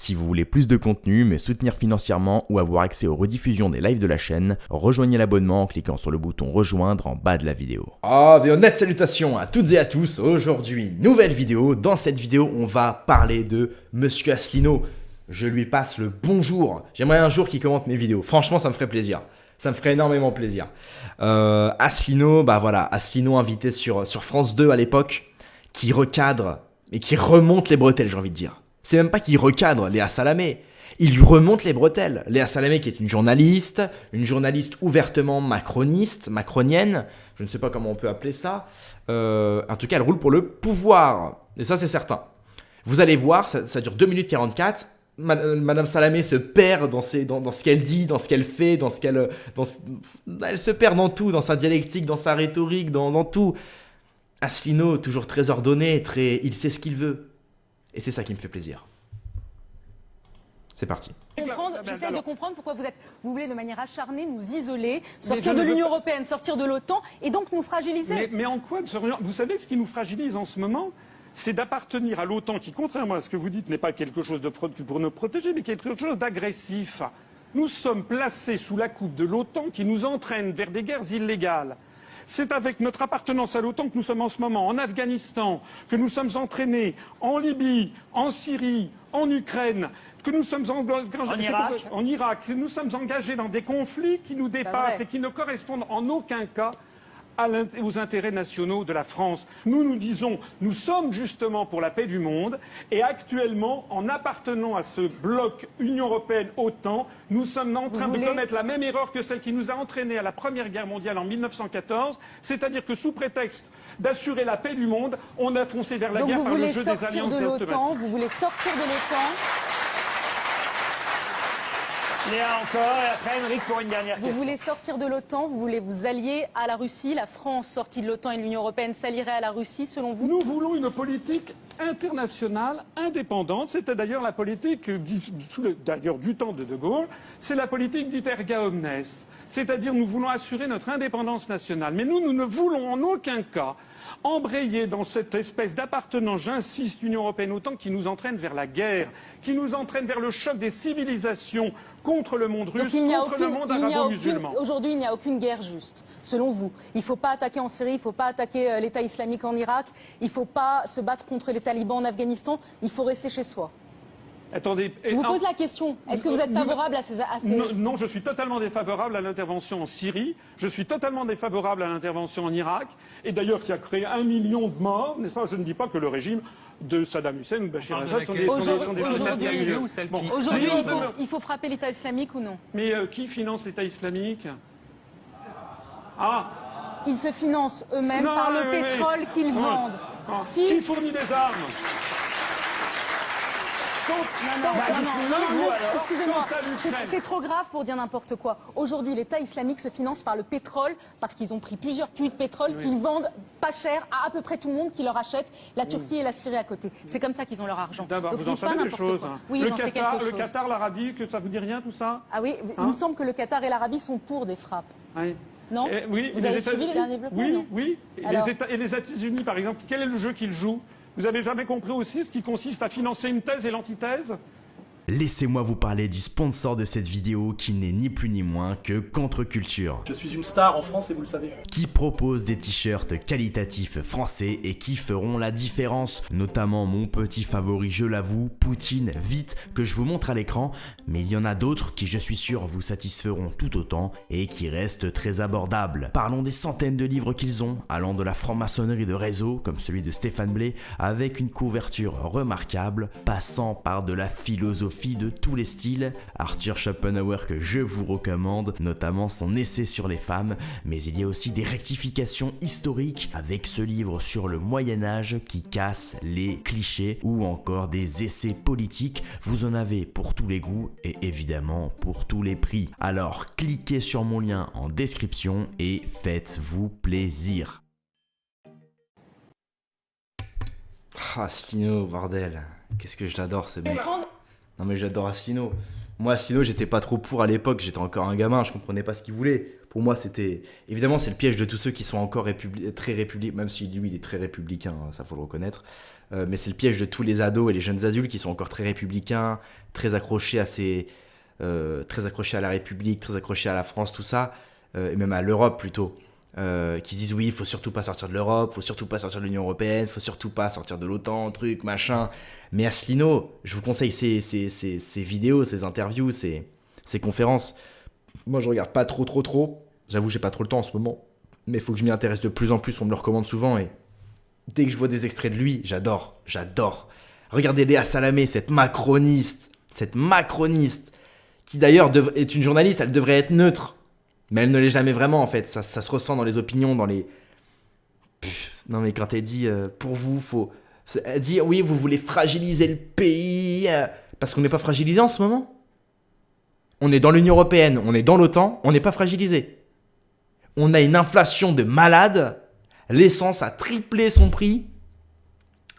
Si vous voulez plus de contenu, me soutenir financièrement ou avoir accès aux rediffusions des lives de la chaîne, rejoignez l'abonnement en cliquant sur le bouton rejoindre en bas de la vidéo. Honnête salutations à toutes et à tous. Aujourd'hui, nouvelle vidéo. Dans cette vidéo, on va parler de Monsieur Asselineau. Je lui passe le bonjour. J'aimerais un jour qu'il commente mes vidéos. Franchement, ça me ferait plaisir. Ça me ferait énormément plaisir. Asselineau, Asselineau invité sur France 2 à l'époque, qui recadre, mais qui remonte les bretelles, j'ai envie de dire. C'est même pas qu'il recadre Léa Salamé, il lui remonte les bretelles. Léa Salamé qui est une journaliste ouvertement macronienne, je ne sais pas comment on peut appeler ça. En tout cas, elle roule pour le pouvoir, et ça c'est certain. Vous allez voir, ça dure 2 minutes 44. Madame Salamé se perd dans ce qu'elle dit, dans ce qu'elle fait, elle se perd dans tout, dans sa dialectique, dans sa rhétorique, dans tout. Asselineau, toujours très ordonné, il sait ce qu'il veut. Et c'est ça qui me fait plaisir. C'est parti. J'essaie de comprendre pourquoi vous voulez de manière acharnée nous isoler, sortir de l'Union européenne, sortir de l'OTAN et donc nous fragiliser. Mais en quoi vous savez ce qui nous fragilise en ce moment? C'est d'appartenir à l'OTAN qui, contrairement à ce que vous dites, n'est pas quelque chose pour nous protéger, mais quelque chose d'agressif. Nous sommes placés sous la coupe de l'OTAN qui nous entraîne vers des guerres illégales. C'est avec notre appartenance à l'OTAN que nous sommes en ce moment en Afghanistan, que nous sommes entraînés en Libye, en Syrie, en Ukraine, que nous sommes en Irak, que nous sommes engagés dans des conflits qui nous dépassent et qui ne correspondent en aucun cas aux intérêts nationaux de la France. Nous disons, nous sommes justement pour la paix du monde et actuellement, en appartenant à ce bloc Union européenne-OTAN, nous sommes en train de commettre la même erreur que celle qui nous a entraînés à la Première Guerre mondiale en 1914, c'est-à-dire que sous prétexte d'assurer la paix du monde, on a foncé vers la guerre par le jeu des alliances automatiques. Vous voulez sortir de l'OTAN. Léa encore, et après Émeric pour une dernière question. Vous voulez sortir de l'OTAN, vous voulez vous allier à la Russie. La France, sortie de l'OTAN et de l'Union européenne, s'allierait à la Russie, selon vous? Nous voulons une politique internationale indépendante. C'était d'ailleurs la politique, d'ailleurs du temps de De Gaulle, c'est la politique dite erga omnes. C'est-à-dire nous voulons assurer notre indépendance nationale. Mais nous ne voulons en aucun cas embrayer dans cette espèce d'appartenance, j'insiste, Union européenne-OTAN qui nous entraîne vers la guerre, qui nous entraîne vers le choc des civilisations contre le monde russe, contre le monde arabo-musulman. Aujourd'hui, il n'y a aucune guerre juste, selon vous. Il ne faut pas attaquer en Syrie, il ne faut pas attaquer l'État islamique en Irak, il ne faut pas se battre contre les talibans en Afghanistan, il faut rester chez soi. Attendez, je vous pose la question, est-ce que vous êtes favorable à ces... Non, je suis totalement défavorable à l'intervention en Syrie, je suis totalement défavorable à l'intervention en Irak, et d'ailleurs qui a créé 1 million de morts, n'est-ce pas? Je ne dis pas que le régime de Saddam Hussein ou de Bachar al-Assad sont des choses... Aujourd'hui, il faut frapper l'État islamique ou non? Mais qui finance l'État islamique? Ils se financent eux-mêmes par le pétrole qu'ils vendent. Qui fournit des armes? Non, excusez-moi, c'est trop grave pour dire n'importe quoi. Aujourd'hui, l'État islamique se finance par le pétrole, parce qu'ils ont pris plusieurs puits de pétrole qu'ils vendent pas cher à peu près tout le monde qui leur achète, la Turquie et la Syrie à côté. C'est comme ça qu'ils ont leur argent. D'abord, vous en savez des choses. Oui, le Qatar, l'Arabie, que ça vous dit rien tout ça? Ah oui, il me semble que le Qatar et l'Arabie sont pour des frappes. Oui. Non? Oui, vous avez suivi les derniers développements? Oui. Et les États-Unis, par exemple, quel est le jeu qu'ils jouent? Vous avez jamais compris aussi ce qui consiste à financer une thèse et l'antithèse? Laissez-moi vous parler du sponsor de cette vidéo qui n'est ni plus ni moins que Contre-Culture. Je suis une star en France et vous le savez. Qui propose des t-shirts qualitatifs français et qui feront la différence. Notamment mon petit favori, je l'avoue, Poutine, vite, que je vous montre à l'écran. Mais il y en a d'autres qui, je suis sûr, vous satisferont tout autant et qui restent très abordables. Parlons des centaines de livres qu'ils ont, allant de la franc-maçonnerie de réseau, comme celui de Stéphane Blay, avec une couverture remarquable, passant par de la philosophie de tous les styles, Arthur Schopenhauer que je vous recommande, notamment son essai sur les femmes, mais il y a aussi des rectifications historiques avec ce livre sur le Moyen-Âge qui casse les clichés ou encore des essais politiques, vous en avez pour tous les goûts et évidemment pour tous les prix. Alors cliquez sur mon lien en description et faites-vous plaisir. Asselineau, bordel, qu'est-ce que je l'adore ce mec. Non mais j'adore Asselineau. Moi Asselineau j'étais pas trop pour à l'époque, j'étais encore un gamin, je comprenais pas ce qu'il voulait. pour moi, c'était... Évidemment, c'est le piège de tous ceux qui sont encore très républicains, même si lui, il est très républicain, hein, ça faut le reconnaître. Mais c'est le piège de tous les ados et les jeunes adultes qui sont encore très républicains, très accrochés très accrochés à la République, très accrochés à la France, tout ça, et même à l'Europe plutôt. Qui se disent oui, il faut surtout pas sortir de l'Europe, faut surtout pas sortir de l'Union Européenne, faut surtout pas sortir de l'OTAN, truc, machin. Mais Asselineau, je vous conseille ces vidéos, ces interviews, ces conférences. Moi, je regarde pas trop. J'avoue, j'ai pas trop le temps en ce moment. Mais il faut que je m'y intéresse de plus en plus, on me le recommande souvent. Et dès que je vois des extraits de lui, j'adore. Regardez Léa Salamé, cette macroniste, qui d'ailleurs est une journaliste, elle devrait être neutre. Mais elle ne l'est jamais vraiment en fait, ça se ressent dans les opinions, dans les... Non mais quand elle dit, pour vous, faut... Elle dit, oui, vous voulez fragiliser le pays, parce qu'on n'est pas fragilisé en ce moment. On est dans l'Union Européenne, on est dans l'OTAN, on n'est pas fragilisé. On a une inflation de malade, l'essence a triplé son prix,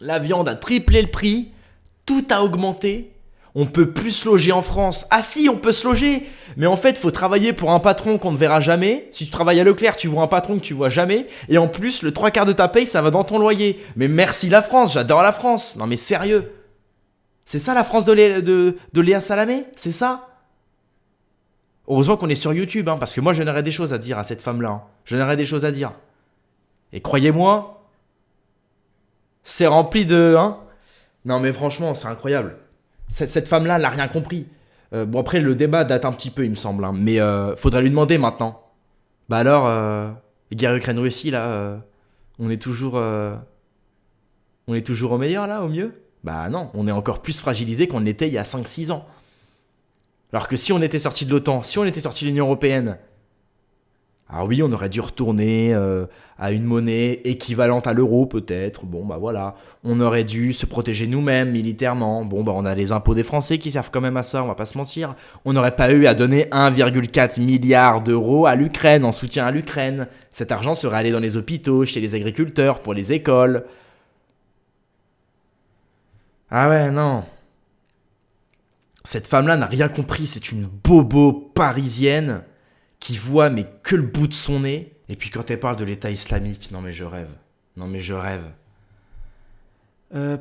la viande a triplé le prix, tout a augmenté. On peut plus se loger en France. Ah si, on peut se loger. Mais en fait, il faut travailler pour un patron qu'on ne verra jamais. Si tu travailles à Leclerc, tu vois un patron que tu vois jamais. Et en plus, le 3/4 de ta paye, ça va dans ton loyer. Mais merci la France, j'adore la France. Non mais sérieux. C'est ça la France de Léa Salamé? C'est ça? Heureusement qu'on est sur YouTube, hein, parce que moi, je n'aurais des choses à dire à cette femme-là. Hein. Je n'aurais des choses à dire. Et croyez-moi, c'est rempli de... Hein. Non mais franchement, c'est incroyable. Cette femme-là, elle n'a rien compris. Bon, après, le débat date un petit peu, il me semble. Hein, mais faudrait lui demander maintenant. Bah alors, guerre Ukraine-Russie, là, on est toujours au meilleur, là, au mieux? Bah non, on est encore plus fragilisé qu'on l'était il y a 5-6 ans. Alors que si on était sorti de l'OTAN, si on était sorti de l'Union Européenne, ah oui, on aurait dû retourner à une monnaie équivalente à l'euro peut-être. Bon bah voilà, on aurait dû se protéger nous-mêmes militairement. Bon bah on a les impôts des Français qui servent quand même à ça, on va pas se mentir. On n'aurait pas eu à donner 1,4 milliard d'euros à l'Ukraine en soutien à l'Ukraine. Cet argent serait allé dans les hôpitaux, chez les agriculteurs, pour les écoles. Ah ouais, non. Cette femme-là n'a rien compris, c'est une bobo parisienne qui voit mais que le bout de son nez. Et puis quand elle parle de l'État islamique, non mais je rêve.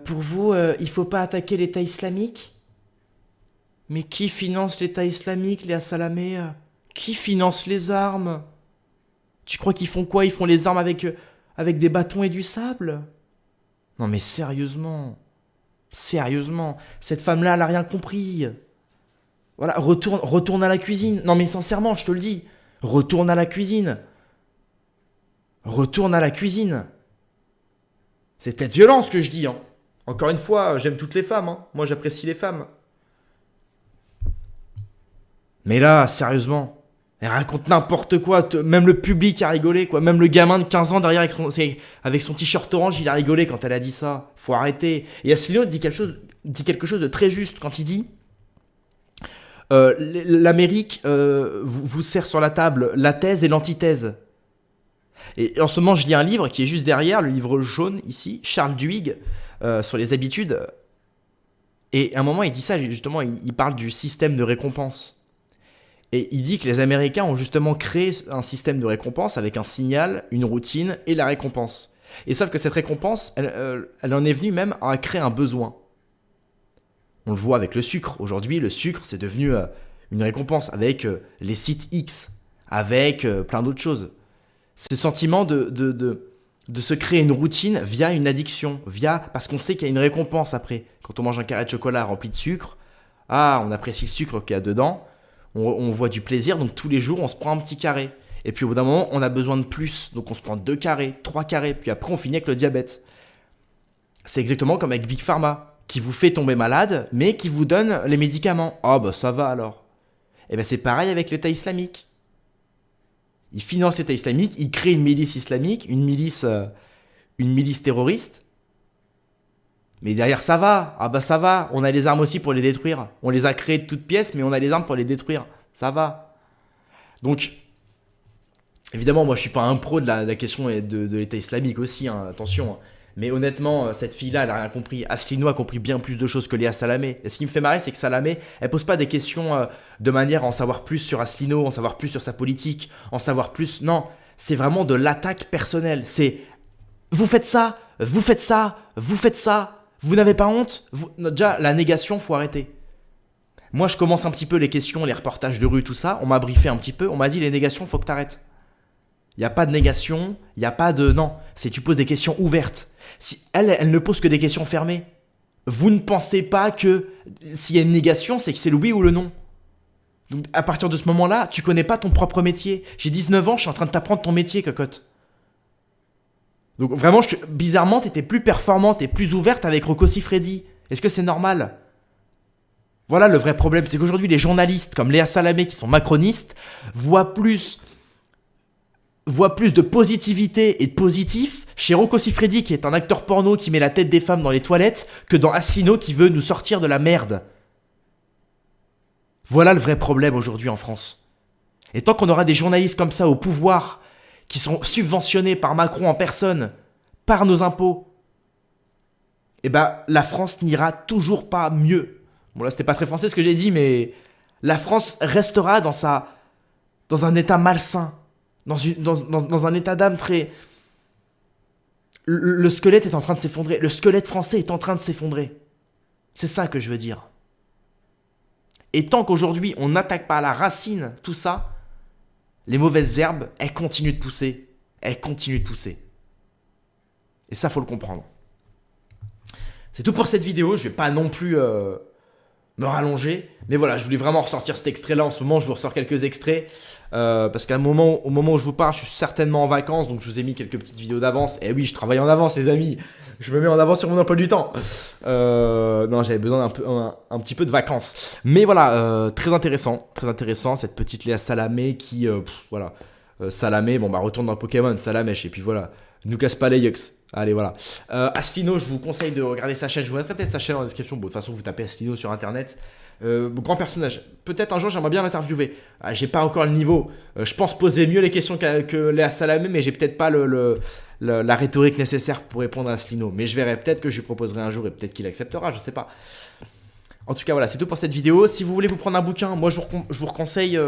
Pour vous, il faut pas attaquer l'État islamique? Mais qui finance l'État islamique, Léa Salamé? Qui finance les armes? Tu crois qu'ils font quoi? Ils font les armes avec des bâtons et du sable? Non mais sérieusement, cette femme-là, elle a rien compris. Voilà, retourne à la cuisine. Non mais sincèrement, je te le dis. Retourne à la cuisine. C'est peut-être violent ce que je dis. Hein. Encore une fois, j'aime toutes les femmes. Hein. Moi, j'apprécie les femmes. Mais là, sérieusement, elle raconte n'importe quoi. Même le public a rigolé, quoi. Même le gamin de 15 ans derrière avec son t-shirt orange, il a rigolé quand elle a dit ça. Faut arrêter. Et Asselineau dit quelque chose de très juste quand il dit... l'Amérique vous sert sur la table la thèse et l'antithèse. Et en ce moment, je lis un livre qui est juste derrière, le livre jaune ici, Charles Duhigg, sur les habitudes. Et à un moment, il dit ça, justement, il parle du système de récompense. Et il dit que les Américains ont justement créé un système de récompense avec un signal, une routine et la récompense. Et sauf que cette récompense, elle en est venue même à créer un besoin. On le voit avec le sucre. Aujourd'hui, le sucre, c'est devenu une récompense avec les sites X, avec plein d'autres choses. Ce sentiment de se créer une routine via une addiction, parce qu'on sait qu'il y a une récompense après. Quand on mange un carré de chocolat rempli de sucre, on apprécie le sucre qu'il y a dedans, on voit du plaisir, donc tous les jours, on se prend un petit carré. Et puis au bout d'un moment, on a besoin de plus, donc on se prend 2 carrés, 3 carrés, puis après on finit avec le diabète. C'est exactement comme avec Big Pharma, qui vous fait tomber malade, mais qui vous donne les médicaments. Ah bah ça va alors. Et ben c'est pareil avec l'État islamique. Ils financent l'État islamique, ils créent une milice islamique, une milice terroriste. Mais derrière ça va. Ah bah ça va, on a les armes aussi pour les détruire. On les a créées de toutes pièces, mais on a les armes pour les détruire. Ça va. Donc, évidemment, moi je suis pas un pro de la question de l'État islamique aussi, hein, attention. Mais honnêtement, cette fille-là, elle a rien compris. Asselineau a compris bien plus de choses que Léa Salamé. Et ce qui me fait marrer, c'est que Salamé, elle pose pas des questions de manière à en savoir plus sur Asselineau, en savoir plus sur sa politique, en savoir plus. Non, c'est vraiment de l'attaque personnelle. C'est vous faites ça, vous faites ça, vous faites ça. Vous n'avez pas honte Non, déjà, la négation, faut arrêter. Moi, je commence un petit peu les questions, les reportages de rue, tout ça. On m'a briefé un petit peu. On m'a dit les négations, faut que t'arrêtes. Il n'y a pas de négation, il n'y a pas de... Non, c'est tu poses des questions ouvertes. Si elle ne pose que des questions fermées. Vous ne pensez pas que s'il y a une négation, c'est que c'est le oui ou le non. Donc à partir de ce moment-là, tu connais pas ton propre métier. J'ai 19 ans, je suis en train de t'apprendre ton métier, cocotte. Donc vraiment, bizarrement, t'étais plus performante et plus ouverte avec Rocco Siffredi. Est-ce que c'est normal ? Voilà le vrai problème, c'est qu'aujourd'hui, les journalistes comme Léa Salamé, qui sont macronistes, voient plus de positivité et de positif chez Rocco Siffredi, qui est un acteur porno qui met la tête des femmes dans les toilettes, que dans Asselineau qui veut nous sortir de la merde. Voilà le vrai problème aujourd'hui en France. Et tant qu'on aura des journalistes comme ça au pouvoir, qui sont subventionnés par Macron en personne, par nos impôts, eh ben la France n'ira toujours pas mieux. Bon là c'était pas très français ce que j'ai dit, mais la France restera dans un état malsain. Dans un état d'âme très... Le squelette est en train de s'effondrer. Le squelette français est en train de s'effondrer. C'est ça que je veux dire. Et tant qu'aujourd'hui, on n'attaque pas à la racine tout ça, les mauvaises herbes, elles continuent de pousser. Elles continuent de pousser. Et ça, faut le comprendre. C'est tout pour cette vidéo. Je vais pas non plus... me rallonger, mais voilà, je voulais vraiment ressortir cet extrait là. En ce moment je vous ressors quelques extraits parce qu'au moment où je vous parle, je suis certainement en vacances, donc je vous ai mis quelques petites vidéos d'avance. Et oui, je travaille en avance les amis, je me mets en avance sur mon emploi du temps. Non, j'avais besoin un petit peu de vacances, mais voilà, très intéressant cette petite Léa Salamé qui voilà, Salamé, bon bah retourne dans Pokémon, Salamèche, et puis voilà, nous casse pas les yucks. Allez, voilà. Asselineau, je vous conseille de regarder sa chaîne. Je vous mettrai peut-être sa chaîne en description. Bon, de toute façon, vous tapez Asselineau sur internet. Grand personnage. Peut-être un jour, j'aimerais bien l'interviewer. J'ai pas encore le niveau. Je pense poser mieux les questions que Léa Salamé, mais j'ai peut-être pas la rhétorique nécessaire pour répondre à Asselineau. Mais je verrai. Peut-être que je lui proposerai un jour et peut-être qu'il acceptera. Je sais pas. En tout cas, voilà, c'est tout pour cette vidéo. Si vous voulez vous prendre un bouquin, moi je vous conseille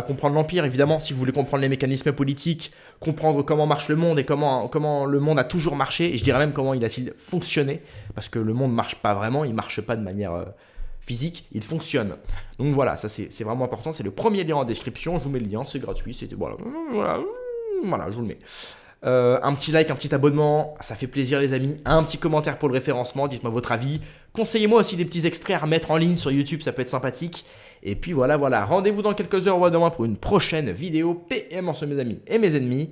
comprendre l'Empire, évidemment. Si vous voulez comprendre les mécanismes politiques, comprendre comment marche le monde et comment le monde a toujours marché, et je dirais même comment il a-t-il fonctionné, parce que le monde ne marche pas vraiment, il ne marche pas de manière physique, il fonctionne. Donc voilà, ça c'est vraiment important. C'est le premier lien en description, je vous mets le lien, c'est gratuit, voilà, je vous le mets. Un petit like, un petit abonnement, ça fait plaisir les amis. Un petit commentaire pour le référencement, dites-moi votre avis. Conseillez-moi aussi des petits extraits à remettre en ligne sur YouTube, ça peut être sympathique. Et puis voilà, rendez-vous dans quelques heures ou à demain pour une prochaine vidéo PM sur mes amis et mes ennemis.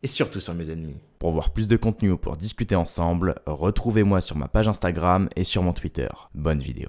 Et surtout sur mes ennemis. Pour voir plus de contenu ou pour discuter ensemble, retrouvez-moi sur ma page Instagram et sur mon Twitter. Bonne vidéo.